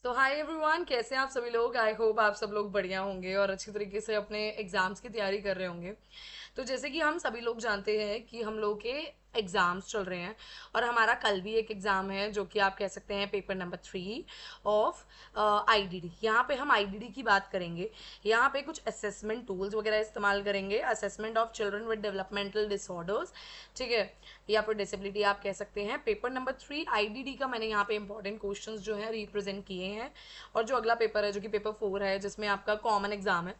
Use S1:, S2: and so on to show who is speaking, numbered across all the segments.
S1: तो hi everyone, कैसे हैं आप सभी लोग। आई होप आप सब लोग बढ़िया होंगे और अच्छी तरीके से अपने एग्जाम्स की तैयारी कर रहे होंगे। तो जैसे कि हम सभी लोग जानते हैं कि हम लोग के एग्जाम्स चल रहे हैं और हमारा कल भी एक एग्जाम है जो कि आप कह सकते हैं पेपर नंबर 3 ऑफ आईडीडी। यहाँ पे हम आईडीडी की बात करेंगे। यहाँ पे कुछ असेसमेंट टूल्स वगैरह इस्तेमाल करेंगे, assessment of children with developmental disorders, ठीक है, या फिर डिसेबिलिटी आप कह सकते हैं। पेपर नंबर 3 आईडीडी का मैंने यहाँ पे इंपॉर्टेंट क्वेश्चंस जो है रिप्रेजेंट किए हैं। और जो अगला पेपर है जो कि पेपर 4 है जिसमें आपका कॉमन एग्जाम है,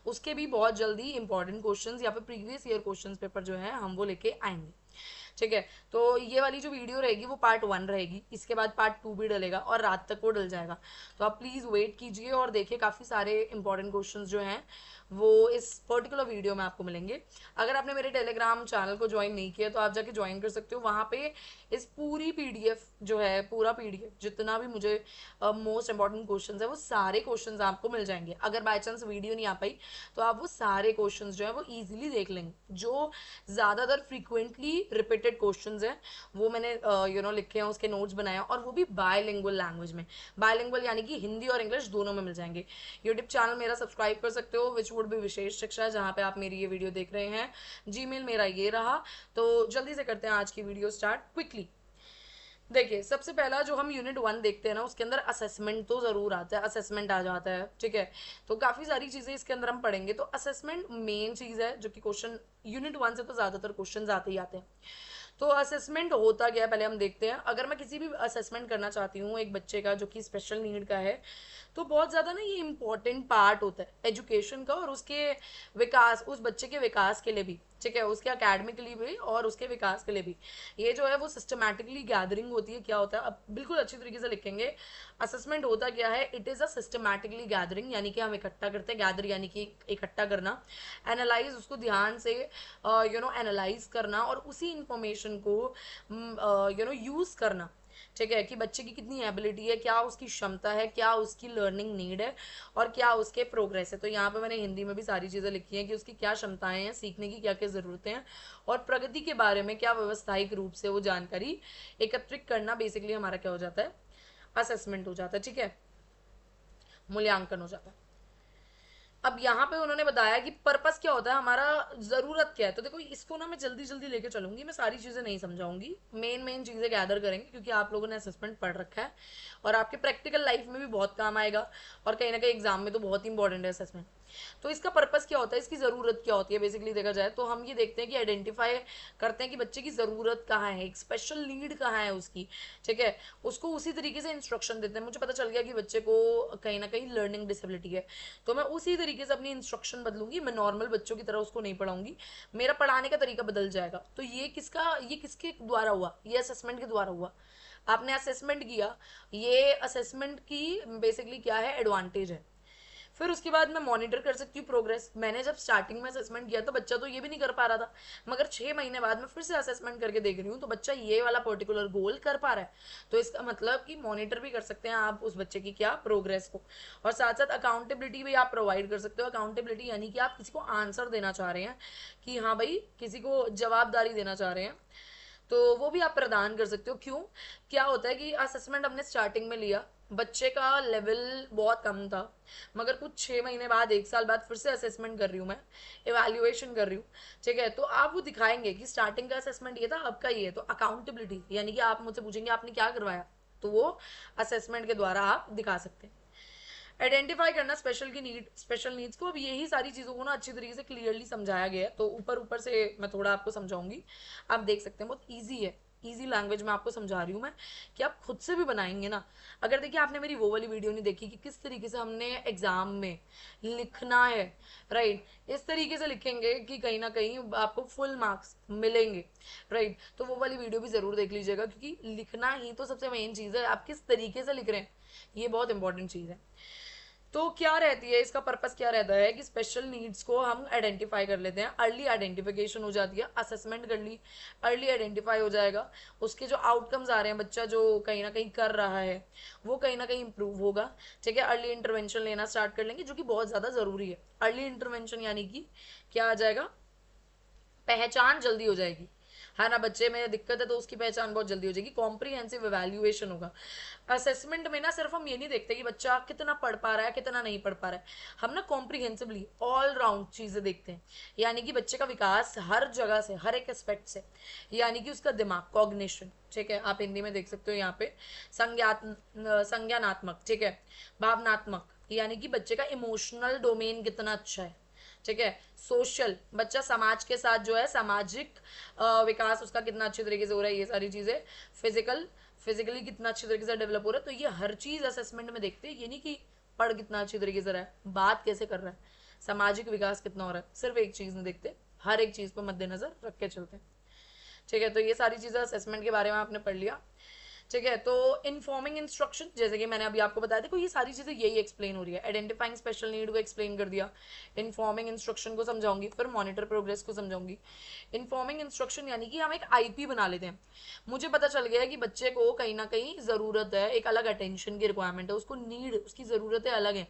S1: उसके भी बहुत जल्दी इंपॉर्टेंट क्वेश्चंस या फिर प्रीवियस ईयर क्वेश्चंस पेपर जो है हम वो लेके आएंगे, ठीक है। तो ये वाली जो वीडियो रहेगी वो पार्ट 1 रहेगी, इसके बाद पार्ट 2 भी डलेगा और रात तक वो डल जाएगा। तो आप प्लीज़ वेट कीजिए और देखिए, काफ़ी सारे इंपॉर्टेंट क्वेश्चंस जो हैं वो इस पर्टिकुलर वीडियो में आपको मिलेंगे। अगर आपने मेरे टेलीग्राम चैनल को ज्वाइन नहीं किया तो आप जाके ज्वाइन कर सकते हो। वहाँ पे इस पूरी पीडीएफ जो है, पूरा पीडीएफ जितना भी मुझे मोस्ट इंपॉर्टेंट क्वेश्चंस है वो सारे क्वेश्चंस आपको मिल जाएंगे। अगर बाय चांस वीडियो नहीं आ पाई तो आप वो सारे क्वेश्चंस जो है वो इजीली देख लेंगे। जो ज़्यादातर फ्रीक्वेंटली रिपीटेड क्वेश्चंस हैं वो मैंने लिखे हैं, उसके नोट्स बनाए, और वो भी बायलिंगुअल लैंग्वेज में। बायलिंगुअल यानी कि हिंदी और इंग्लिश दोनों में मिल जाएंगे। यूट्यूब चैनल मेरा सब्सक्राइब कर सकते हो, विच वुड भी विशेष शिक्षा, जहाँ पे आप मेरी ये वीडियो देख रहे हैं। जीमेल मेरा ये रहा। तो जल्दी से करते हैं आज की वीडियो स्टार्ट क्विकली। देखिए, सबसे पहला जो हम यूनिट 1 देखते हैं ना, उसके अंदर असेसमेंट तो ज़रूर आता है, असेसमेंट आ जाता है, ठीक है। तो काफ़ी सारी चीज़ें इसके अंदर हम पढ़ेंगे। तो असेसमेंट मेन चीज़ है जो कि क्वेश्चन यूनिट 1 से तो ज़्यादातर क्वेश्चन आते ही आते हैं। तो असेसमेंट होता क्या है पहले हम देखते हैं। अगर मैं किसी भी असेसमेंट करना चाहती हूँ एक बच्चे का जो कि स्पेशल नीड का है, तो बहुत ज़्यादा ना ये इम्पॉर्टेंट पार्ट होता है एजुकेशन का और उसके विकास, उस बच्चे के विकास के लिए भी, ठीक है, उसके अकेडमिकली भी और उसके विकास के लिए भी। ये जो है वो सिस्टमैटिकली गैदरिंग होती है। क्या होता है, अब बिल्कुल अच्छी तरीके से लिखेंगे। असेसमेंट होता क्या है, it is a systematically gathering, यानी कि हम इकट्ठा करते हैं, गैदर यानी कि इकट्ठा करना, एनालाइज उसको ध्यान से एनालाइज करना और उसी इंफॉर्मेशन को यूज़ करना, ठीक है, कि बच्चे की कितनी एबिलिटी है, क्या उसकी क्षमता है, क्या उसकी लर्निंग नीड है और क्या उसके प्रोग्रेस है। तो यहाँ पे मैंने हिंदी में भी सारी चीज़ें लिखी हैं कि उसकी क्या क्षमताएं हैं, सीखने की क्या क्या ज़रूरतें हैं और प्रगति के बारे में क्या व्यवसायिक रूप से वो जानकारी एकत्रित करना, बेसिकली हमारा क्या हो जाता है, असेसमेंट हो जाता है, ठीक है, मूल्यांकन हो जाता है। अब यहाँ पे उन्होंने बताया कि पर्पस क्या होता है हमारा, ज़रूरत क्या है। तो देखो, इसको ना मैं जल्दी जल्दी लेके चलूंगी, मैं सारी चीज़ें नहीं समझाऊंगी, मेन मेन चीज़ें गैदर करेंगे क्योंकि आप लोगों ने असेसमेंट पढ़ रखा है और आपके प्रैक्टिकल लाइफ में भी बहुत काम आएगा और कहीं ना कहीं एग्जाम में तो बहुत ही इंपॉर्टेंट है असेसमेंट। तो इसका पर्पस क्या होता है, इसकी ज़रूरत क्या होती है, बेसिकली देखा जाए तो हम ये देखते हैं कि आइडेंटिफाई करते हैं कि बच्चे की ज़रूरत कहाँ है, एक स्पेशल नीड कहाँ है उसकी, ठीक है। उसको उसी तरीके से इंस्ट्रक्शन देते हैं। मुझे पता चल गया कि बच्चे को कहीं ना कहीं लर्निंग डिसेबिलिटी है, तो मैं उसी तरीके से अपनी इंस्ट्रक्शन बदलूंगी। मैं नॉर्मल बच्चों की तरह उसको नहीं पढ़ाऊंगी, मेरा पढ़ाने का तरीका बदल जाएगा। तो ये किसके द्वारा हुआ, ये असेसमेंट के द्वारा हुआ। आपने असेसमेंट किया, ये असेसमेंट की बेसिकली क्या है, एडवांटेज है। फिर उसके बाद मैं मॉनिटर कर सकती हूँ प्रोग्रेस। मैंने जब स्टार्टिंग में असेसमेंट किया तो बच्चा तो ये भी नहीं कर पा रहा था, मगर 6 महीने बाद मैं फिर से असेसमेंट करके देख रही हूँ तो बच्चा ये वाला पर्टिकुलर गोल कर पा रहा है। तो इसका मतलब कि मॉनिटर भी कर सकते हैं आप उस बच्चे की क्या प्रोग्रेस को, और साथ साथ अकाउंटेबिलिटी भी आप प्रोवाइड कर सकते हो। अकाउंटेबिलिटी यानी कि आप किसी को आंसर देना चाह रहे हैं, कि हाँ भाई किसी को जवाबदारी देना चाह रहे हैं, तो वो भी आप प्रदान कर सकते हो। क्यों, क्या होता है कि असेसमेंट हमने स्टार्टिंग में लिया, बच्चे का लेवल बहुत कम था, मगर कुछ 6 महीने बाद, 1 साल बाद फिर से असेसमेंट कर रही हूँ मैं, इवेल्युएशन कर रही हूँ, ठीक है। तो आप वो दिखाएंगे कि स्टार्टिंग का असेसमेंट ये था, अब का ये है। तो अकाउंटेबिलिटी यानी कि आप मुझसे पूछेंगे आपने क्या करवाया, तो वो असेसमेंट के द्वारा आप दिखा सकते हैं। आइडेंटिफाई करना स्पेशल की नीड, स्पेशल नीड्स को। अब यही सारी चीज़ों को ना अच्छी तरीके से क्लियरली समझाया गया है, तो ऊपर ऊपर से मैं थोड़ा आपको समझाऊंगी। आप देख सकते हैं बहुत ईजी है, ईजी लैंग्वेज में आपको समझा रही हूँ मैं, कि आप खुद से भी बनाएंगे ना। अगर देखिए आपने मेरी वो वाली वीडियो नहीं देखी कि किस तरीके से हमने एग्जाम में लिखना है, राइट, इस तरीके से लिखेंगे कि कहीं ना कहीं आपको फुल मार्क्स मिलेंगे, राइट। तो वो वाली वीडियो भी ज़रूर देख लीजिएगा, क्योंकि लिखना ही तो सबसे मेन चीज़ है, आप किस तरीके से लिख रहे हैं ये बहुत इंपॉर्टेंट चीज़ है। तो क्या रहती है, इसका पर्पस क्या रहता है कि स्पेशल नीड्स को हम आइडेंटिफाई कर लेते हैं, अर्ली आइडेंटिफिकेशन हो जाती है, असेसमेंट कर ली, अर्ली आइडेंटिफाई हो जाएगा, उसके जो आउटकम्स आ रहे हैं, बच्चा जो कहीं ना कहीं कर रहा है वो कहीं ना कहीं इंप्रूव होगा, ठीक है। अर्ली इंटरवेंशन लेना स्टार्ट कर लेंगे, जो कि बहुत ज़्यादा ज़रूरी है। अर्ली इंटरवेंशन यानी कि क्या आ जाएगा, पहचान जल्दी हो जाएगी। है ना, बच्चे में दिक्कत है तो उसकी पहचान बहुत जल्दी हो जाएगी। कॉम्प्रिहेंसिव इवैल्यूएशन होगा। असेसमेंट में ना सिर्फ हम ये नहीं देखते कि बच्चा कितना पढ़ पा रहा है कितना नहीं पढ़ पा रहा है, हम ना कॉम्प्रिहेंसिवली ऑल राउंड चीजें देखते हैं, यानी कि बच्चे का विकास हर जगह से, हर एक एस्पेक्ट से, यानी कि उसका दिमाग, कॉग्निशन, ठीक है, आप हिंदी में देख सकते हो यहाँ पे संज्ञानात्मक, ठीक है, भावनात्मक, यानी कि बच्चे का इमोशनल डोमेन कितना अच्छा है, ठीक है, सोशल, बच्चा समाज के साथ जो है सामाजिक विकास उसका कितना अच्छी तरीके से हो रहा है, ये सारी चीजें, फिजिकली कितना अच्छी तरीके से डेवलप हो रहा है, तो ये हर चीज असेसमेंट में देखते हैं। ये नहीं कि पढ़ कितना अच्छी तरीके से रहा है, बात कैसे कर रहा है, सामाजिक विकास कितना हो रहा है, सिर्फ एक चीज नहीं देखते, हर एक चीज को मद्देनजर रख के चलते हैं, ठीक है। तो ये सारी चीजें असेसमेंट के बारे में आपने पढ़ लिया, ठीक है। तो इन्फॉर्मिंग इंस्ट्रक्शन, जैसे कि मैंने अभी आपको बताया, देखो ये सारी चीजें यही एक्सप्लेन हो रही है। आइडेंटिफाइंग स्पेशल नीड को एक्सप्लेन कर दिया, इन्फॉर्मिंग इंस्ट्रक्शन को समझाऊंगी, फिर मॉनिटर प्रोग्रेस को समझाऊंगी। इन्फॉर्मिंग इंस्ट्रक्शन यानी कि हम एक आईपी बना लेते हैं, मुझे पता चल गया है कि बच्चे को कहीं ना कहीं जरूरत है, एक अलग अटेंशन की रिक्वायरमेंट है, उसको नीड, उसकी जरूरतें अलग है,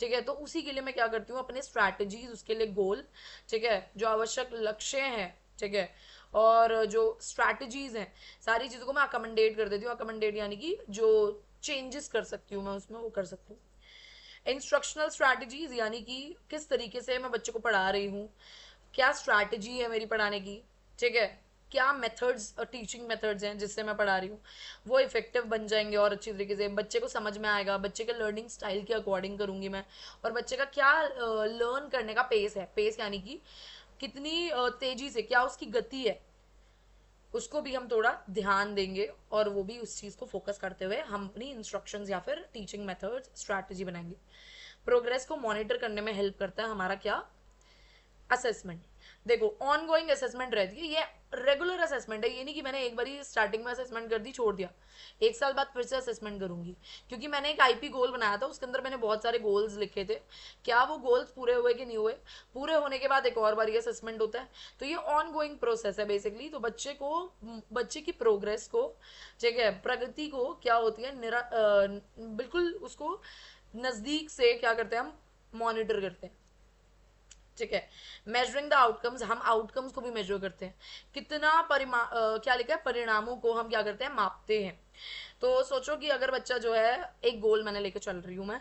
S1: ठीक है। तो उसी के लिए मैं क्या करती हूँ, अपने स्ट्रैटेजीज, उसके लिए गोल, ठीक है, जो आवश्यक लक्ष्य हैं, ठीक है, और जो स्ट्रैटेजीज हैं, सारी चीज़ों को मैं अकमेंडेट कर देती हूँ। अकमेंडेट यानी कि जो चेंजेस कर सकती हूँ मैं उसमें, वो कर सकती हूँ। इंस्ट्रक्शनल स्ट्रैटेजीज यानी कि किस तरीके से मैं बच्चे को पढ़ा रही हूँ, क्या स्ट्रैटेजी है मेरी पढ़ाने की, ठीक है, क्या मेथड्स और टीचिंग मेथड्स हैं जिससे मैं पढ़ा रही हूँ, वो इफेक्टिव बन जाएंगे और अच्छी तरीके से बच्चे को समझ में आएगा, बच्चे के लर्निंग स्टाइल के अकॉर्डिंग करूंगी मैं। और बच्चे का क्या लर्न करने का पेस है, पेस यानी कि कितनी तेजी से, क्या उसकी गति है, उसको भी हम थोड़ा ध्यान देंगे, और वो भी उस चीज को फोकस करते हुए हम अपनी इंस्ट्रक्शंस या फिर टीचिंग मेथड्स, स्ट्रैटेजी बनाएंगे। प्रोग्रेस को मॉनिटर करने में हेल्प करता है हमारा क्या, असेसमेंट। देखो ऑन गोइंग असेसमेंट रहती है, ये रेगुलर असेसमेंट है, ये नहीं कि मैंने एक बार स्टार्टिंग में असेसमेंट कर दी छोड़ दिया, एक साल बाद फिर से असेसमेंट करूंगी, क्योंकि मैंने एक आईपी गोल बनाया था, उसके अंदर मैंने बहुत सारे गोल्स लिखे थे, क्या वो गोल्स पूरे हुए कि नहीं हुए, पूरे होने के बाद एक और बार ये असेसमेंट होता है। तो ये ऑन गोइंग प्रोसेस है बेसिकली। तो बच्चे को, बच्चे की प्रोग्रेस को, ठीक है, प्रगति को क्या होती है, बिल्कुल उसको नजदीक से क्या करते हैं, हम मॉनिटर करते हैं, ठीक है। मेजरिंग द आउटकम्स, हम आउटकम्स को भी मेजर करते हैं, कितना क्या लिखा है, परिणामों को हम क्या करते हैं, मापते हैं। तो सोचो कि अगर बच्चा जो है, एक गोल मैंने लेके चल रही हूँ मैं,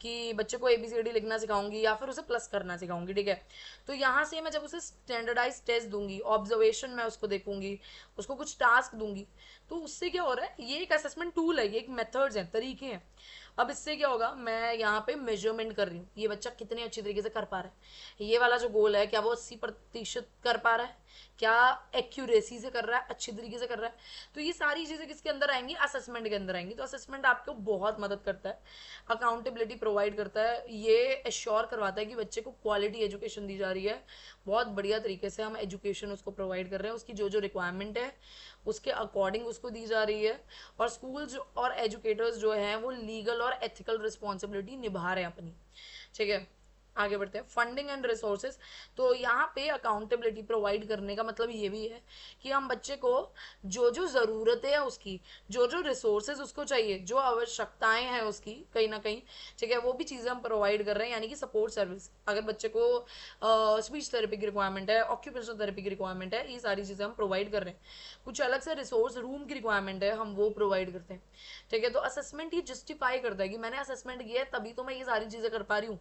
S1: कि बच्चे को ABCD लिखना सिखाऊंगी या फिर उसे प्लस करना सिखाऊंगी, ठीक है। तो यहाँ से मैं जब उसे स्टैंडर्डाइज टेस्ट दूंगी, ऑब्जर्वेशन मैं उसको देखूंगी, उसको कुछ टास्क दूंगी, तो उससे क्या हो रहा है, ये एक असेसमेंट टूल है, ये एक मेथड्स हैं, तरीके हैं। अब इससे क्या होगा, मैं यहाँ पे मेजरमेंट कर रही हूँ, ये बच्चा कितने अच्छी तरीके से कर पा रहा है, ये वाला जो गोल है क्या वो 80% कर पा रहा है, क्या एक्यूरेसी से कर रहा है, अच्छी तरीके से कर रहा है। तो ये सारी चीजें किसके अंदर आएंगी, असेसमेंट के अंदर आएंगी। तो असेसमेंट आपको बहुत मदद करता है, अकाउंटेबिलिटी प्रोवाइड करता है, ये एश्योर करवाता है कि बच्चे को क्वालिटी एजुकेशन दी जा रही है, बहुत बढ़िया तरीके से हम एजुकेशन उसको प्रोवाइड कर रहे हैं, उसकी जो जो रिक्वायरमेंट है उसके अकॉर्डिंग उसको दी जा रही है। और स्कूल्स और एजुकेटर्स जो हैं वो लीगल और एथिकल रिस्पॉन्सिबिलिटी निभा रहे हैं अपनी, ठीक है। आगे बढ़ते हैं, फंडिंग एंड रिसोर्सेज। तो यहाँ पे अकाउंटेबिलिटी प्रोवाइड करने का मतलब ये भी है कि हम बच्चे को जो जो ज़रूरतें हैं उसकी, जो जो रिसोर्सेज उसको चाहिए, जो आवश्यकताएं हैं उसकी कहीं ना कहीं, ठीक है, वो भी चीज़ें हम प्रोवाइड कर रहे हैं, यानी कि सपोर्ट सर्विस। अगर बच्चे को स्पीच थेरेपी की रिक्वायरमेंट है, ऑक्यूपेशनल थेरेपी की रिक्वायरमेंट है, ये सारी चीज़ें हम प्रोवाइड कर रहे हैं। कुछ अलग से रिसोर्स रूम की रिक्वायरमेंट है, हम वो प्रोवाइड करते हैं, ठीक है। तो असेसमेंट ये जस्टिफाई करता है कि मैंने असेसमेंट किया है तभी तो मैं ये सारी चीज़ें कर पा रही हूँ,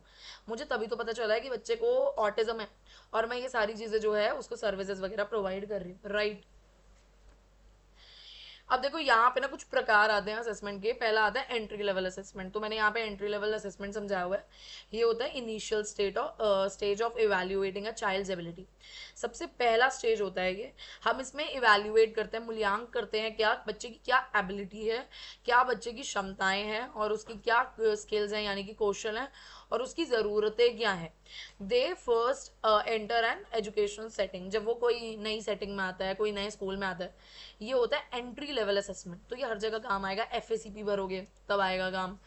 S1: मुझे तभी तो पता चला है कि बच्चे को ऑटिज्म है, और मैं ये सारी चीज़ें जो है उसको सर्विसेज वगैरह प्रोवाइड कर रही हूँ, राइट। अब देखो यहाँ पे ना कुछ प्रकार आते हैं असेसमेंट के। पहला आता है एंट्री लेवल असेसमेंट, तो मैंने यहाँ पे एंट्री लेवल असेसमेंट समझाया हुआ है। ये होता है initial stage of evaluating a child's ability. सबसे पहला स्टेज होता है ये, हम इसमें इवेल्युएट करते हैं, मूल्यांकन करते हैं क्या बच्चे की क्या एबिलिटी है, क्या बच्चे की क्षमताएं हैं, और उसकी क्या स्किल्स हैं यानी कि कौशल हैं, और उसकी ज़रूरतें क्या हैं। They first enter an educational setting, जब वो कोई नई सेटिंग में आता है, कोई नए स्कूल में आता है, ये होता है एंट्री लेवल असेसमेंट। तो ये हर जगह काम आएगा, FACP भरोगे तब आएगा काम,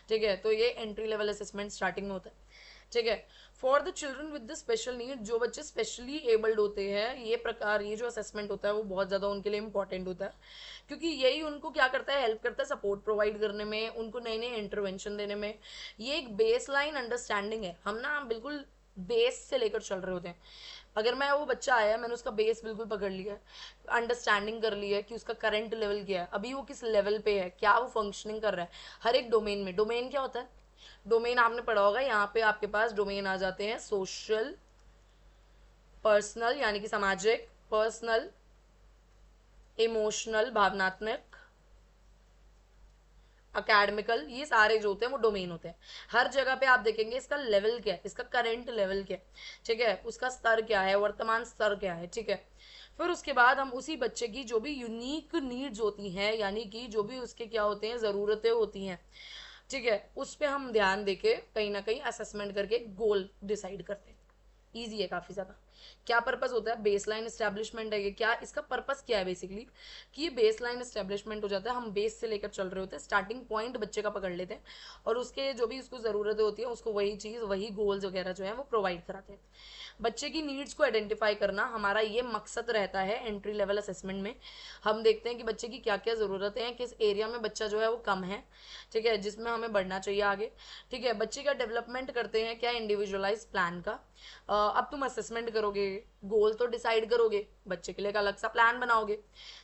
S1: ठीक है। तो ये एंट्री लेवल असेसमेंट स्टार्टिंग में होता है, ठीक है। For the children with the special need, जो बच्चे स्पेशली एबल्ड होते हैं, ये प्रकार, ये जो असेसमेंट होता है वो बहुत ज़्यादा उनके लिए इंपॉर्टेंट होता है, क्योंकि यही उनको क्या करता है, हेल्प करता है सपोर्ट प्रोवाइड करने में, उनको नए नए इंटरवेंशन देने में। ये एक बेस लाइन अंडरस्टैंडिंग है, हम ना बिल्कुल बेस से लेकर चल रहे होते हैं। अगर मैं वो बच्चा आया, मैंने उसका बेस बिल्कुल पकड़ लिया है, अंडरस्टैंडिंग कर लिया है कि उसका करंट लेवल क्या है, अभी वो किस लेवल पे है, क्या वो फंक्शनिंग कर रहा है हर एक डोमेन में। डोमेन क्या होता है? डोमेन आपने पढ़ा होगा, यहाँ पे आपके पास डोमेन आ जाते हैं सोशल, पर्सनल यानी कि सामाजिक, पर्सनल, इमोशनल भावनात्मक, अकेडमिकल, ये सारे जो होते हैं वो डोमेन होते हैं। हर जगह पे आप देखेंगे इसका लेवल क्या है, इसका करंट लेवल क्या है, ठीक है, उसका स्तर क्या है, वर्तमान स्तर क्या है, ठीक है। फिर उसके बाद हम उसी बच्चे की जो भी यूनिक नीड्स होती हैं, यानी कि जो भी उसके क्या होते हैं, ज़रूरतें होती हैं, ठीक है, उस पर हम ध्यान देके कहीं ना कहीं असेसमेंट करके गोल डिसाइड करते हैं। ईजी है काफ़ी ज़्यादा। क्या पर्पस होता है? बेस लाइन इस्टेब्लिशमेंट है ये। क्या इसका पर्पस क्या है बेसिकली? कि ये बेस लाइन इस्टेब्लिशमेंट हो जाता है, हम बेस से लेकर चल रहे होते हैं, स्टार्टिंग पॉइंट बच्चे का पकड़ लेते हैं और उसके जो भी उसको ज़रूरतें होती है उसको वही चीज़, वही गोल्स वगैरह जो है वो प्रोवाइड कराते हैं। बच्चे की नीड्स को आइडेंटिफाई करना हमारा ये मकसद रहता है एंट्री लेवल असेसमेंट में। हम देखते हैं कि बच्चे की क्या क्या ज़रूरतें हैं, किस एरिया में बच्चा जो है वो कम है, ठीक है, जिसमें हमें बढ़ना चाहिए आगे, ठीक है। बच्चे का डेवलपमेंट करते हैं क्या? इंडिविजुअलाइज प्लान का। अब तुम असेसमेंट करोगे, गोल तो डिसाइड करोगे, बच्चे के लिए एक अलग सा प्लान बनाओगे,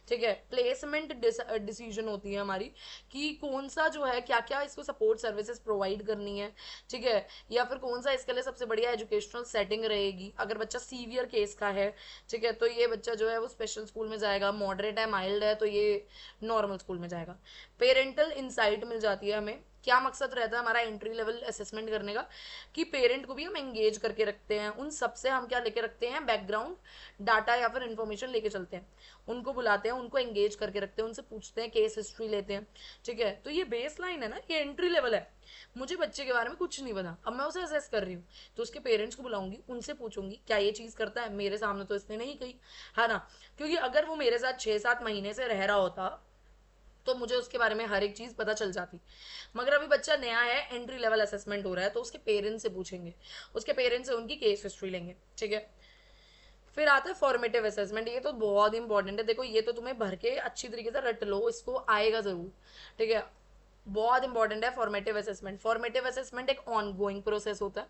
S1: ठीक है। प्लेसमेंट डिसीजन होती है हमारी कि कौन सा जो है, क्या क्या इसको सपोर्ट सर्विसेज प्रोवाइड करनी है, ठीक है, या फिर कौन सा इसके लिए सबसे बढ़िया एजुकेशनल सेटिंग रहेगी। अगर बच्चा सीवियर केस का है, ठीक है, तो ये बच्चा जो है वो स्पेशल स्कूल में जाएगा, मॉडरेट है, माइल्ड है, तो ये नॉर्मल स्कूल में जाएगा। पेरेंटल इंसाइट मिल जाती है हमें। क्या मकसद रहता है हमारा एंट्री लेवल असेसमेंट करने का? कि पेरेंट को भी हम एंगेज करके रखते हैं, उन सबसे हम क्या लेके रखते हैं, बैकग्राउंड डाटा या फिर इन्फॉर्मेशन लेके चलते हैं, उनको बुलाते हैं, उनको एंगेज करके रखते हैं, उनसे पूछते हैं, केस हिस्ट्री लेते हैं, ठीक है। तो ये बेस लाइन है ना, ये एंट्री लेवल है। मुझे बच्चे के बारे में कुछ नहीं पता, अब मैं उसे असेस कर रही हूँ, तो उसके पेरेंट्स को बुलाऊंगी, उनसे पूछूंगी क्या ये चीज़ करता है, मेरे सामने तो इसने नहीं कही, है ना। क्योंकि अगर वो मेरे साथ 6-7 महीने से रह रहा होता तो मुझे उसके बारे में हर एक चीज़ पता चल जाती। मगर अभी बच्चा नया है, एंट्री लेवल असेसमेंट हो रहा है, तो उसके पेरेंट्स से पूछेंगे, उसके पेरेंट्स से उनकी केस हिस्ट्री लेंगे, ठीक है। फिर आता है फॉर्मेटिव असेसमेंट। ये तो बहुत इंपॉर्टेंट है, देखो ये तो तुम्हें भर के अच्छी तरीके से रट लो, इसको आएगा ज़रूर, ठीक है। बहुत इंपॉर्टेंट है फॉर्मेटिव असेसमेंट। फॉर्मेटिव असेसमेंट एक ऑन गोइंग प्रोसेस होता है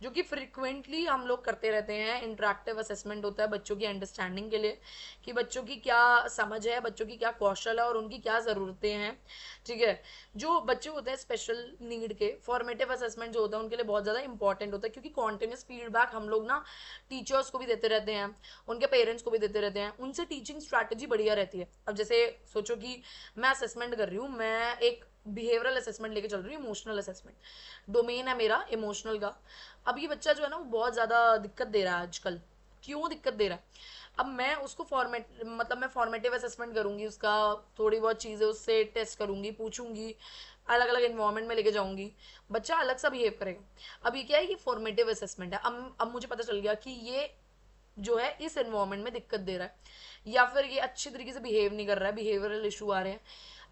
S1: जो कि फ्रिक्वेंटली हम लोग करते रहते हैं। इंटरेक्टिव असेसमेंट होता है बच्चों की अंडरस्टैंडिंग के लिए कि बच्चों की क्या समझ है, बच्चों की क्या कौशल है और उनकी क्या ज़रूरतें हैं, ठीक है। जो बच्चे होते हैं स्पेशल नीड के, फॉर्मेटिव असेसमेंट जो होता है उनके लिए बहुत ज़्यादा इंपॉर्टेंट होता है, क्योंकि कॉन्टिन्यूस फीडबैक हम लोग ना टीचर्स को भी देते रहते हैं, उनके पेरेंट्स को भी देते रहते हैं, उनसे टीचिंग स्ट्रैटेजी बढ़िया रहती है। अब जैसे सोचो कि मैं असेसमेंट कर रही हूँ, मैं एक बिहेवियरल असेसमेंट लेके चल रही हूँ, इमोशनल असेसमेंट डोमेन है मेरा इमोशनल का। अब ये बच्चा जो है ना वो बहुत ज़्यादा दिक्कत दे रहा है आजकल। क्यों दिक्कत दे रहा है? अब मैं उसको मैं फॉर्मेटिव असेसमेंट करूँगी, उसका थोड़ी बहुत चीज़ें उससे टेस्ट करूँगी, पूछूंगी, अलग अलग इन्वायरमेंट में लेके जाऊंगी, बच्चा अलग सा बिहेव करेगा। अब ये क्या है, ये फॉर्मेटिव असेसमेंट है। अब मुझे पता चल गया कि ये जो है इस एनवायरनमेंट में दिक्कत दे रहा है, या फिर ये अच्छी तरीके से बिहेव नहीं कर रहा है, बिहेवियरल इशू आ रहे हैं।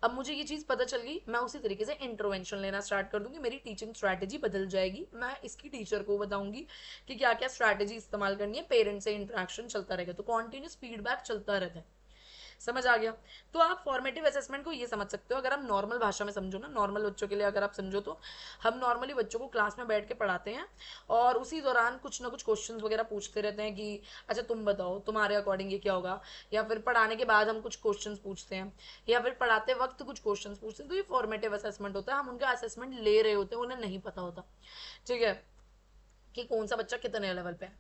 S1: अब मुझे ये चीज़ पता चल गई, मैं उसी तरीके से इंटरवेंशन लेना स्टार्ट कर दूंगी, मेरी टीचिंग स्ट्रैटेजी बदल जाएगी, मैं इसकी टीचर को बताऊंगी कि क्या क्या स्ट्रैटेजी इस्तेमाल करनी है, पेरेंट्स से इंटरेक्शन चलता रहेगा, तो कॉन्टिन्यूस फीडबैक चलता रहता है। समझ आ गया? तो आप फॉर्मेटिव असेसमेंट को ये समझ सकते हो, अगर हम नॉर्मल भाषा में समझो ना, नॉर्मल बच्चों के लिए अगर आप समझो, तो हम नॉर्मली बच्चों को क्लास में बैठ के पढ़ाते हैं और उसी दौरान कुछ ना कुछ क्वेश्चंस वगैरह पूछते रहते हैं कि अच्छा तुम बताओ तुम्हारे अकॉर्डिंग ये क्या होगा, या फिर पढ़ाने के बाद हम कुछ क्वेश्चंस पूछते हैं, या फिर पढ़ाते वक्त कुछ क्वेश्चंस पूछते हैं। तो ये फॉर्मेटिव असेसमेंट होता है, हम उनका असेसमेंट ले रहे होते हैं, उन्हें नहीं पता होता, ठीक है, कि कौन सा बच्चा कितने लेवल पे है।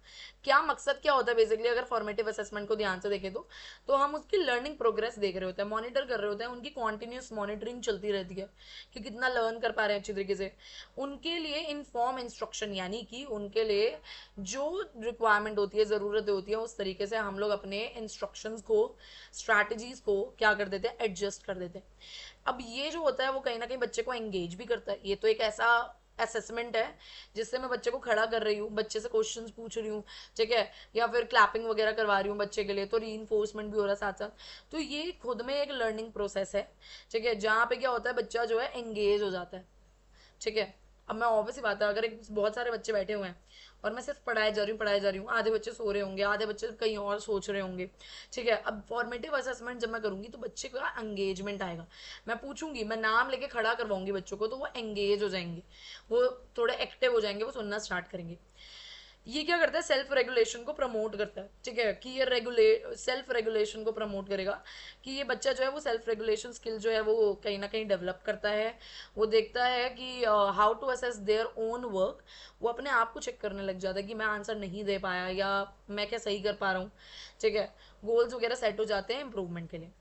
S1: क्या मकसद क्या होता है बेसिकली, अगर फॉर्मेटिव असेसमेंट को ध्यान से देखें तो हम उसकी लर्निंग प्रोग्रेस देख रहे होते हैं, मॉनिटर कर रहे होते हैं, उनकी कॉन्टिन्यूस मॉनिटरिंग चलती रहती है कि कितना लर्न कर पा रहे हैं अच्छी तरीके से। उनके लिए इनफॉर्म इंस्ट्रक्शन, यानी कि उनके लिए जो रिक्वायरमेंट होती है, ज़रूरतें होती है, उस तरीके से हम लोग अपने इंस्ट्रक्शंस को, स्ट्रैटेजीज को क्या कर देते हैं, एडजस्ट कर देते हैं। अब ये जो होता है वो कहीं ना कहीं बच्चे को एंगेज भी करता है। ये तो एक ऐसा असेसमेंट है जिससे मैं बच्चे को खड़ा कर रही हूँ, बच्चे से क्वेश्चंस पूछ रही हूँ, ठीक है, या फिर क्लैपिंग वगैरह करवा रही हूँ बच्चे के लिए, तो रीइंफोर्समेंट भी हो रहा है साथ साथ। तो ये खुद में एक लर्निंग प्रोसेस है, ठीक है, जहाँ पे क्या होता है बच्चा जो है एंगेज हो जाता है, ठीक है। अब मैं ऑब्वियस ही बात है, अगर एक बहुत सारे बच्चे बैठे हुए हैं और मैं सिर्फ पढ़ाए जा रही हूँ, आधे बच्चे सो रहे होंगे, आधे बच्चे कहीं और सोच रहे होंगे, ठीक है। अब फॉर्मेटिव असेसमेंट जब मैं करूँगी तो बच्चे का एंगेजमेंट आएगा, मैं पूछूंगी, मैं नाम लेके खड़ा करवाऊंगी बच्चों को, तो वो एंगेज हो जाएंगे, वो थोड़े एक्टिव हो जाएंगे, वो सुनना स्टार्ट करेंगे। ये क्या करता है, सेल्फ रेगुलेशन को प्रमोट करता है, ठीक है, कि ये रेगुलेट सेल्फ रेगुलेशन को प्रमोट करेगा, कि ये बच्चा जो है वो सेल्फ रेगुलेशन स्किल जो है वो कहीं ना कहीं डेवलप करता है। वो देखता है कि how to assess their own work, वो अपने आप को चेक करने लग जाता है कि मैं आंसर नहीं दे पाया या मैं क्या सही कर पा रहा हूँ, ठीक है। गोल्स वगैरह सेट हो जाते हैं इंप्रूवमेंट के लिए।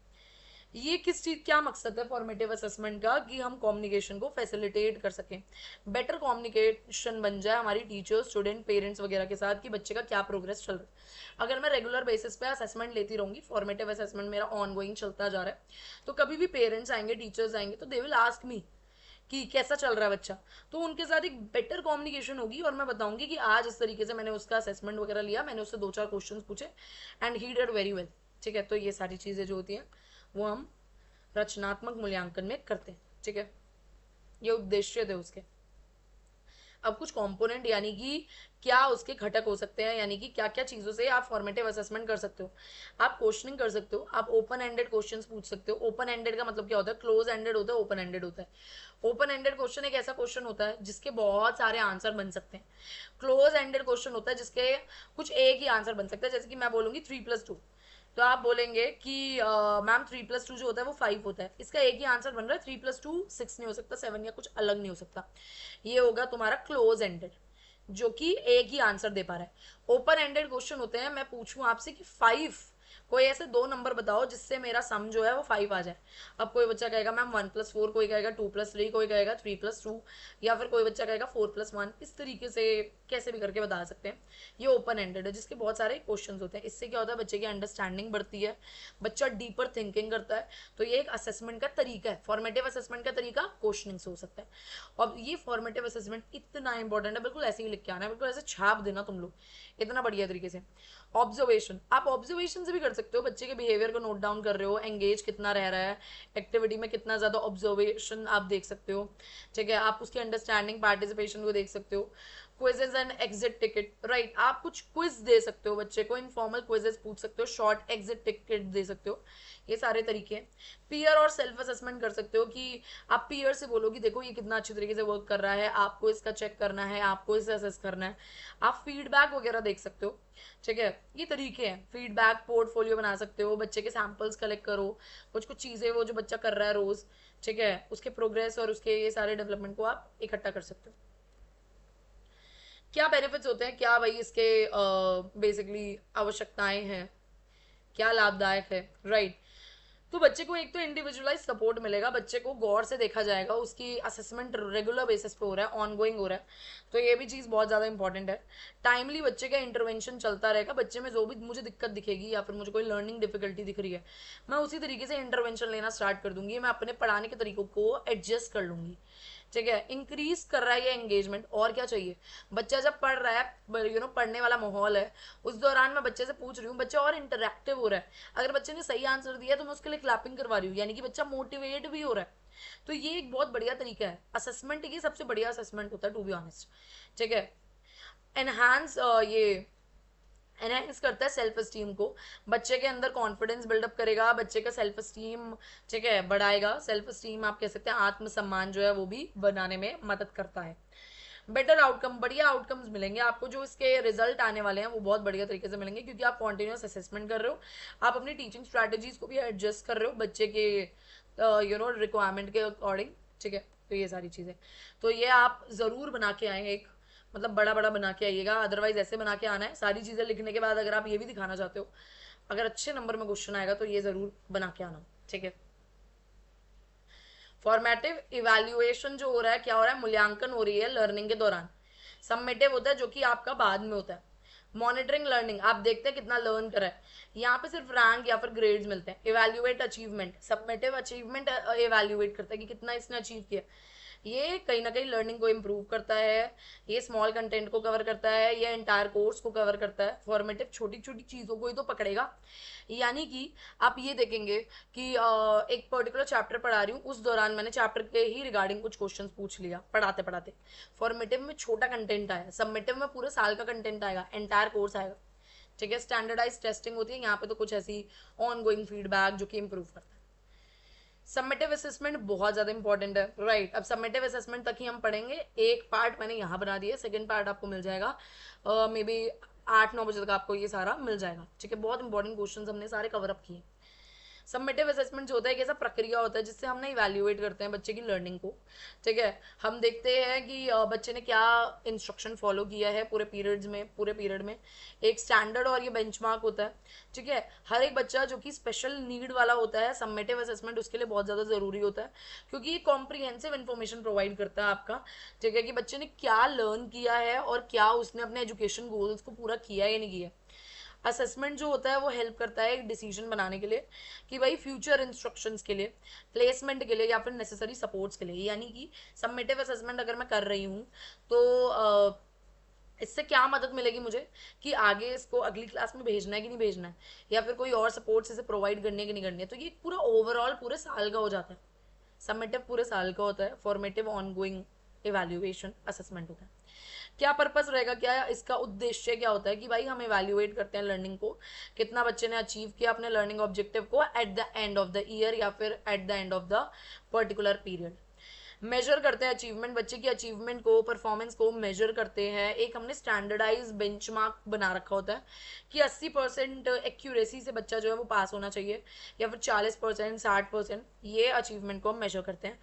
S1: ये किस चीज, क्या मकसद है फॉर्मेटिव असेसमेंट का, कि हम कम्युनिकेशन को फैसिलिटेट कर सकें, बेटर कम्युनिकेशन बन जाए हमारी टीचर्स, स्टूडेंट, पेरेंट्स वगैरह के साथ, कि बच्चे का क्या प्रोग्रेस चल रहा है। अगर मैं रेगुलर बेसिस पे असेसमेंट लेती रहूंगी, फॉर्मेटिव असेसमेंट मेरा ऑन गोइंग चलता जा रहा है, तो कभी भी पेरेंट्स आएंगे, टीचर्स आएंगे, तो दे विल आस्क मी कि कैसा चल रहा है बच्चा। तो उनके साथ एक बेटर कम्युनिकेशन होगी और मैं बताऊंगी कि आज इस तरीके से मैंने उसका असेसमेंट वगैरह लिया, मैंने उससे 2-4 क्वेश्चन पूछे and he did very well, ठीक है। तो ये सारी चीज़ें जो होती हैं वो हम रचनात्मक मूल्यांकन में करते हैं, ठीक है। ये उद्देश्य थे उसके। अब कुछ कंपोनेंट यानी कि क्या उसके घटक हो सकते हैं, यानी कि क्या क्या चीज़ों से आप फॉर्मेटिव असेसमेंट कर सकते हो। आप क्वेश्चनिंग कर सकते हो, आप ओपन एंडेड क्वेश्चंस पूछ सकते हो। ओपन एंडेड का मतलब क्या होता है, क्लोज एंडेड होता है, ओपन एंडेड होता है। ओपन एंडेड क्वेश्चन एक ऐसा क्वेश्चन होता है जिसके बहुत सारे आंसर बन सकते हैं। क्लोज एंडेड क्वेश्चन होता है जिसके कुछ एक ही आंसर बन सकता है। जैसे कि मैं बोलूंगी 3+2, तो आप बोलेंगे कि मैम 3+2 जो होता है वो 5 होता है, इसका एक ही आंसर बन रहा है, 3+2 6 नहीं हो सकता, 7 या कुछ अलग नहीं हो सकता। ये होगा तुम्हारा क्लोज एंडेड, जो कि एक ही आंसर दे पा रहा है। ओपन एंडेड क्वेश्चन होते हैं, मैं पूछूं आपसे कि 5, कोई ऐसे 2 नंबर बताओ जिससे मेरा सम जो है वो 5 आ जाए। अब कोई बच्चा कहेगा मैम 1+4, कोई कहेगा 2+3, कोई कहेगा 3+2, या फिर कोई बच्चा कहेगा 4+1। इस तरीके से कैसे भी करके बता सकते हैं। ये ओपन एंडेड है जिसके बहुत सारे क्वेश्चन होते हैं। इससे क्या होता है, बच्चे की अंडरस्टैंडिंग बढ़ती है, बच्चा डीपर थिंकिंग करता है। तो ये एक असेसमेंट का तरीका है, फॉर्मेटिव असेसमेंट का तरीका क्वेश्चनिंग से हो सकता है। और ये फॉर्मेटिव असेसमेंट इतना इंपॉर्टेंट है, बिल्कुल ऐसे ही लिख के आना है, बिल्कुल ऐसे छाप देना तुम लोग इतना बढ़िया तरीके से। ऑब्जर्वेशन, आप ऑब्जर्वेशन से भी कर सकते हो, बच्चे के बिहेवियर को नोट डाउन कर रहे हो, एंगेज कितना रह रहा है एक्टिविटी में, कितना ज़्यादा ऑब्जर्वेशन आप देख सकते हो, ठीक है। आप उसकी अंडरस्टैंडिंग, पार्टिसिपेशन को देख सकते हो। Quizzes and exit ticket, right, आप कुछ क्विज दे सकते हो बच्चे को, इनफॉर्मल क्विजेस पूछ सकते हो, शॉर्ट एग्जिट टिकट दे सकते हो। ये सारे तरीके हैं। पीयर और सेल्फ असेसमेंट कर सकते हो, कि आप पीयर से बोलो कि देखो ये कितना अच्छी तरीके से वर्क कर रहा है, आपको इसका चेक करना है, आपको इसे असेस करना है। आप फीडबैक वगैरह देख सकते हो, ठीक है। ये तरीके हैं। फीडबैक पोर्टफोलियो बना सकते हो, बच्चे के सैंपल्स कलेक्ट करो, कुछ कुछ चीज़ें वो जो बच्चा कर रहा है रोज, ठीक है, उसके प्रोग्रेस और उसके ये सारे डेवलपमेंट को आप इकट्ठा कर सकते हो। क्या बेनिफिट्स होते हैं, क्या भाई इसके बेसिकली आवश्यकताएं हैं, क्या लाभदायक है, राइट। तो बच्चे को एक तो इंडिविजुअलाइज सपोर्ट मिलेगा, बच्चे को गौर से देखा जाएगा, उसकी असेसमेंट रेगुलर बेसिस पे हो रहा है, ऑन गोइंग हो रहा है, तो ये भी चीज़ बहुत ज़्यादा इंपॉर्टेंट है। टाइमली बच्चे का इंटरवेंशन चलता रहेगा, बच्चे में जो भी मुझे दिक्कत दिखेगी या फिर मुझे कोई लर्निंग डिफिकल्टी दिख रही है, मैं उसी तरीके से इंटरवेंशन लेना स्टार्ट कर दूंगी, मैं अपने पढ़ाने के तरीकों को एडजस्ट कर लूंगी, ठीक है। इंक्रीज कर रहा है ये एंगेजमेंट, और क्या चाहिए। बच्चा जब पढ़ रहा है, पढ़ने वाला माहौल है, उस दौरान मैं बच्चे से पूछ रही हूँ, बच्चा और इंटरेक्टिव हो रहा है। अगर बच्चे ने सही आंसर दिया तो मैं उसके लिए क्लैपिंग करवा रही हूँ, यानी कि बच्चा मोटिवेट भी हो रहा है। तो ये एक बहुत बढ़िया तरीका है असेसमेंट, ये सबसे बढ़िया असेसमेंट होता है टू बी ऑनेस्ट, ठीक है। एनहांस ये एनहेंस करता है सेल्फ स्टीम को, बच्चे के अंदर कॉन्फिडेंस बिल्डअप करेगा, बच्चे का सेल्फ स्टीम, ठीक है, बढ़ाएगा। सेल्फ स्टीम आप कह सकते हैं आत्मसम्मान जो है वो भी बनाने में मदद करता है। बेटर आउटकम, बढ़िया आउटकम्स मिलेंगे आपको, जो इसके रिजल्ट आने वाले हैं वो बहुत बढ़िया तरीके से मिलेंगे, क्योंकि आप कॉन्टिन्यूस असेसमेंट कर रहे हो, आप अपनी टीचिंग स्ट्रैटेजीज को भी एडजस्ट कर रहे हो बच्चे के रिक्वायरमेंट के अकॉर्डिंग, ठीक है। तो ये सारी चीज़ें, तो ये आप ज़रूर बना के आए एक, मतलब बड़ा बड़ा बना के आइएगा, अदरवाइज ऐसे बना के आना है सारी चीज़ें लिखने के बाद, अगर आप ये भी दिखाना चाहते हो, अगर अच्छे नंबर में क्वेश्चन आएगा तो ये ज़रूर बना के आना, ठीक है। फॉर्मेटिव इवैल्यूएशन जो हो रहा है, क्या हो रहा है, मूल्यांकन हो रही है लर्निंग के दौरान। सबमिटिव होता है जो कि आपका बाद में होता है। मॉनिटरिंग लर्निंग, आप देखते हैं कितना लर्न करा है, यहाँ पे सिर्फ रैंक या फिर ग्रेड्स मिलते हैं। Evaluate achievement, submissive achievement evaluate करता है कि कितना इसने अचीव किया। ये कहीं ना कहीं लर्निंग को इम्प्रूव करता है, ये स्मॉल कंटेंट को कवर करता है, ये एंटायर कोर्स को कवर करता है। फॉर्मेटिव छोटी छोटी चीज़ों को ही तो पकड़ेगा, यानी कि आप ये देखेंगे कि एक पर्टिकुलर चैप्टर पढ़ा रही हूँ, उस दौरान मैंने चैप्टर के ही रिगार्डिंग कुछ क्वेश्चन पूछ लिया पढ़ाते पढ़ाते। फॉर्मेटिव में छोटा कंटेंट आया, सबमिटिव में पूरे साल का कंटेंट आएगा, एंटायर कोर्स आएगा, ठीक है। स्टैंडर्डाइज टेस्टिंग होती है यहाँ पे, तो कुछ ऐसी ऑन गोइंग फीडबैक जो कि इंप्रूव करता है। सबमिटिव असेसमेंट बहुत ज़्यादा इंपॉर्टेंट है, राइट। अब सबमिटिव असेसमेंट तक ही हम पढ़ेंगे, एक पार्ट मैंने यहाँ बना दिया, सेकंड पार्ट आपको मिल जाएगा मे बी 8-9 बजे तक आपको ये सारा मिल जाएगा, ठीक है। बहुत इंपॉर्टेंट क्वेश्चन हमने सारे कवर अप किए। सबमिटिव असेसमेंट जो होता है एक ऐसा प्रक्रिया होता है जिससे हम ना इवैल्यूएट करते हैं बच्चे की लर्निंग को, ठीक है। हम देखते हैं कि बच्चे ने क्या इंस्ट्रक्शन फॉलो किया है पूरे पीरियड्स में, पूरे पीरियड में एक स्टैंडर्ड और ये बेंचमार्क होता है, ठीक है। हर एक बच्चा जो कि स्पेशल नीड वाला होता है, सबमिटिव असेसमेंट उसके लिए बहुत ज़्यादा ज़रूरी होता है, क्योंकि ये कॉम्प्रिहेंसिव इन्फॉर्मेशन प्रोवाइड करता है आपका, ठीक है, कि बच्चे ने क्या लर्न किया है और क्या उसने अपने एजुकेशन गोल्स को पूरा किया या नहीं किया। असेसमेंट जो होता है वो हेल्प करता है एक डिसीजन बनाने के लिए कि भाई फ्यूचर इंस्ट्रक्शंस के लिए, प्लेसमेंट के लिए या फिर नेसेसरी सपोर्ट्स के लिए। यानी कि सबमिटिव असेसमेंट अगर मैं कर रही हूँ तो इससे क्या मदद मिलेगी मुझे कि आगे इसको अगली क्लास में भेजना है कि नहीं भेजना है, या फिर कोई और सपोर्ट्स इसे प्रोवाइड करनी है कि नहीं करनी है। तो ये पूरा ओवरऑल पूरे साल का हो जाता है। सबमिटिव पूरे साल का होता है, फॉर्मेटिव ऑनगोइंग इवैल्यूएशन असेसमेंट होता है। क्या पर्पस रहेगा, क्या इसका उद्देश्य क्या होता है कि भाई हम इवैल्यूएट करते हैं लर्निंग को, कितना बच्चे ने अचीव किया अपने लर्निंग ऑब्जेक्टिव को at the end of the year या फिर at the end of the particular period. Measure करते हैं अचीवमेंट, बच्चे की अचीवमेंट को, परफॉर्मेंस को मेजर करते हैं। एक हमने स्टैंडर्डाइज बेंचमार्क बना रखा होता है कि 80% एक्यूरेसी से बच्चा जो है वो पास होना चाहिए, या फिर 40%, 60%, ये अचीवमेंट को हम मेजर करते हैं।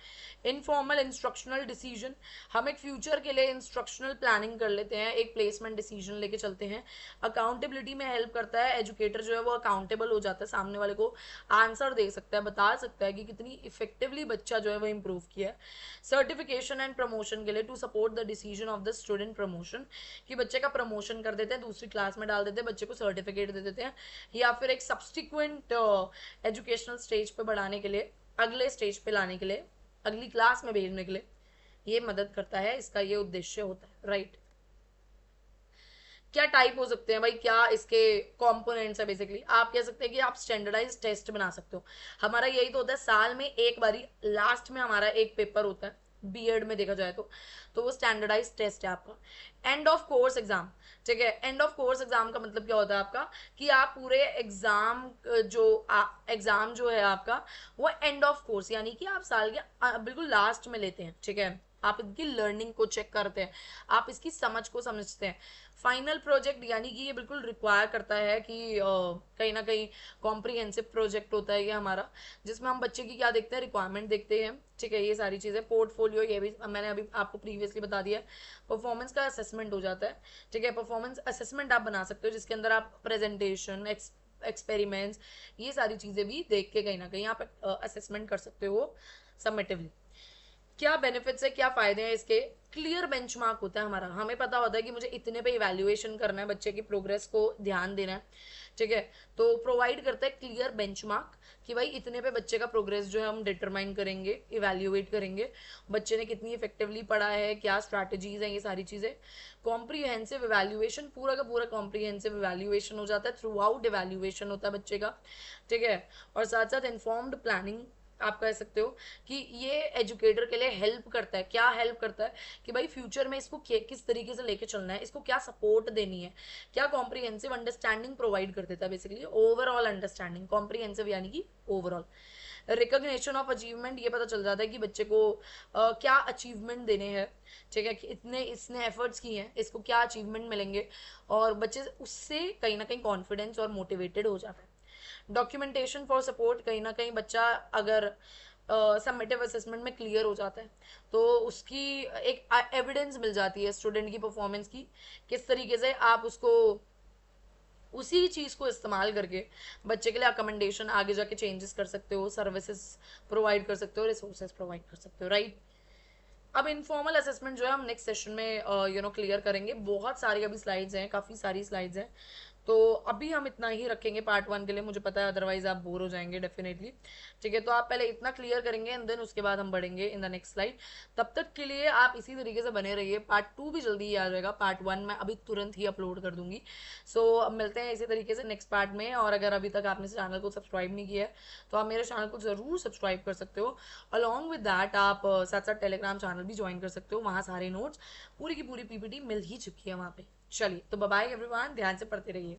S1: इनफॉर्मल इंस्ट्रक्शनल डिसीजन, हम एक फ्यूचर के लिए इंस्ट्रक्शनल प्लानिंग कर लेते हैं, एक प्लेसमेंट डिसीजन लेके चलते हैं। अकाउंटेबिलिटी में हेल्प करता है, एजुकेटर जो है वो अकाउंटेबल हो जाता है, सामने वाले को आंसर दे सकता है, बता सकता है कि कितनी इफेक्टिवली बच्चा जो है वो इम्प्रूव किया है। सर्टिफिकेशन एंड प्रमोशन के लिए, to support the decision of the student promotion, कि बच्चे का प्रमोशन कर देते हैं, दूसरी क्लास में डाल देते हैं, बच्चे को सर्टिफिकेट दे देते हैं, या फिर एक सब्सटिक्वेंट एजुकेशनल स्टेज पे बढ़ाने के लिए, अगले स्टेज पे लाने के लिए, अगली क्लास में भेजने के लिए ये मदद करता है। इसका ये उद्देश्य होता है, राइट। क्या टाइप हो सकते हैं भाई, क्या इसके कंपोनेंट्स है। बेसिकली आप कह सकते हैं कि आप स्टैंडर्डाइज टेस्ट बना सकते हो। हमारा यही तो होता है, साल में एक बारी लास्ट में हमारा एक पेपर होता है बीएड में देखा जाए तो वो स्टैंडर्डाइज टेस्ट है आपका। एंड ऑफ कोर्स एग्जाम, ठीक है। एंड ऑफ कोर्स एग्जाम का मतलब क्या होता है आपका कि आप पूरे एग्जाम एग्जाम जो है आपका वो एंड ऑफ कोर्स, यानी कि आप साल के बिल्कुल लास्ट में लेते हैं, ठीक है। आप इनकी लर्निंग को चेक करते हैं, आप इसकी समझ को समझते हैं। फाइनल प्रोजेक्ट, यानी कि ये बिल्कुल रिक्वायर करता है कि कहीं ना कहीं कॉम्प्रिहेंसिव प्रोजेक्ट होता है ये हमारा, जिसमें हम बच्चे की क्या देखते हैं, रिक्वायरमेंट देखते हैं, ठीक है। ये सारी चीज़ें, पोर्टफोलियो, ये भी मैंने अभी आपको प्रीवियसली बता दिया। परफॉर्मेंस का असेसमेंट हो जाता है, ठीक है। परफॉर्मेंस असेसमेंट आप बना सकते हो जिसके अंदर आप प्रेजेंटेशन, एक्सपेरिमेंट्स, ये सारी चीज़ें भी देख के कहीं ना कहीं आप असेसमेंट कर सकते हो सबमिटिवली। क्या बेनिफिट्स है, क्या फायदे हैं इसके। क्लियर बेंचमार्क होता है हमारा, हमें पता होता है कि मुझे इतने पे इवैल्यूएशन करना है, बच्चे की प्रोग्रेस को ध्यान देना है, ठीक है। तो प्रोवाइड करता है क्लियर बेंचमार्क कि भाई इतने पे बच्चे का प्रोग्रेस जो है हम डिटरमाइन करेंगे, इवैल्यूएट करेंगे, बच्चे ने कितनी इफेक्टिवली पढ़ा है, क्या स्ट्रैटेजीज हैं, ये सारी चीज़ें। कॉम्प्रीहेंसिव इवैल्यूएशन, पूरा का पूरा कॉम्प्रीहेंसिव इवैल्यूएशन हो जाता है, थ्रू आउट इवैल्यूएशन होता है बच्चे का, ठीक है। और साथ साथ इन्फॉर्म्ड प्लानिंग आप कह सकते हो कि ये एजुकेटर के लिए हेल्प करता है। क्या हेल्प करता है कि भाई फ्यूचर में इसको किस तरीके से लेके चलना है, इसको क्या सपोर्ट देनी है, क्या कॉम्प्रिहेंसिव अंडरस्टैंडिंग प्रोवाइड कर देता है। बेसिकली ओवरऑल अंडरस्टैंडिंग, कॉम्प्रिहेंसिव यानी कि ओवरऑल। रिकॉग्निशन ऑफ अचीवमेंट, ये पता चल जाता है कि बच्चे को क्या अचीवमेंट देने हैं, ठीक है, कि इतने इसने एफर्ट्स किए हैं, इसको क्या अचीवमेंट मिलेंगे, और बच्चे उससे कहीं ना कहीं कॉन्फिडेंस और मोटिवेटेड हो जाता है। डॉक्यूमेंटेशन फॉर सपोर्ट, कहीं ना कहीं बच्चा अगर सबमिटिव असेसमेंट में क्लियर हो जाता है तो उसकी एक एविडेंस मिल जाती है स्टूडेंट की परफॉर्मेंस की, किस तरीके से आप उसको उसी चीज़ को इस्तेमाल करके बच्चे के लिए अकोमोडेशन आगे जाके चेंजेस कर सकते हो, सर्विसेज प्रोवाइड कर सकते हो, रिसोर्सेज प्रोवाइड कर सकते हो, राइट। अब इनफॉर्मल असेसमेंट जो है हम नेक्स्ट सेशन में क्लियर करेंगे। बहुत सारी अभी स्लाइड्स हैं, काफ़ी सारी स्लाइड्स हैं, तो अभी हम इतना ही रखेंगे पार्ट 1 के लिए, मुझे पता है अदरवाइज आप बोर हो जाएंगे डेफिनेटली, ठीक है। तो आप पहले इतना क्लियर करेंगे एंड देन उसके बाद हम बढ़ेंगे इन द नेक्स्ट स्लाइड। तब तक के लिए आप इसी तरीके से बने रहिए, पार्ट 2 भी जल्दी ही आ जाएगा, पार्ट 1 मैं अभी तुरंत ही अपलोड कर दूंगी। सो अब मिलते हैं इसी तरीके से नेक्स्ट पार्ट में। और अगर अभी तक आपने चैनल को सब्सक्राइब नहीं किया है तो आप मेरे चैनल को जरूर सब्सक्राइब कर सकते हो। अलॉन्ग विद दैट आप साथ साथ टेलीग्राम चैनल भी ज्वाइन कर सकते हो, वहाँ सारे नोट्स पूरी की पूरी पीपीटी मिल ही चुकी है वहाँ पे। चलिए तो बाय बाय एवरीवन, ध्यान से पढ़ते रहिए।